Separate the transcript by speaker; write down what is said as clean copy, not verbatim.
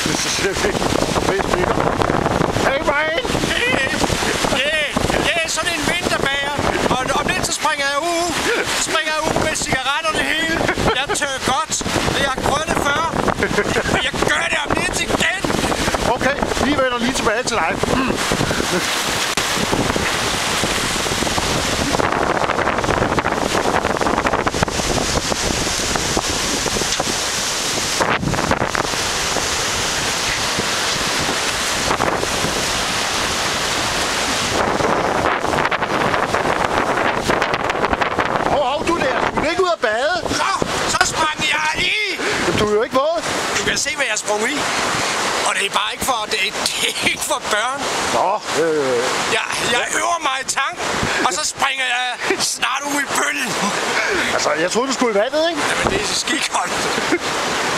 Speaker 1: Hey, man!
Speaker 2: Det er sådan en vinterbager, og om lidt så springer jeg ud med cigaretterne hele. Jeg tør godt, og jeg har prøvet det før. Jeg gør det om lidt igen.
Speaker 1: Okay, vi vender lige tilbage til dig.
Speaker 2: Så sprang jeg i!
Speaker 1: Du er jo ikke våd.
Speaker 2: Du kan se, hvad jeg sprang i. Og det er bare ikke for, det er ikke for børn.
Speaker 1: Nå,
Speaker 2: Jeg øver mig i tank, og så springer jeg snart ud i bølgen.
Speaker 1: altså, jeg troede, du skulle i vandet, ikke?
Speaker 2: Jamen, det er så skikoldt.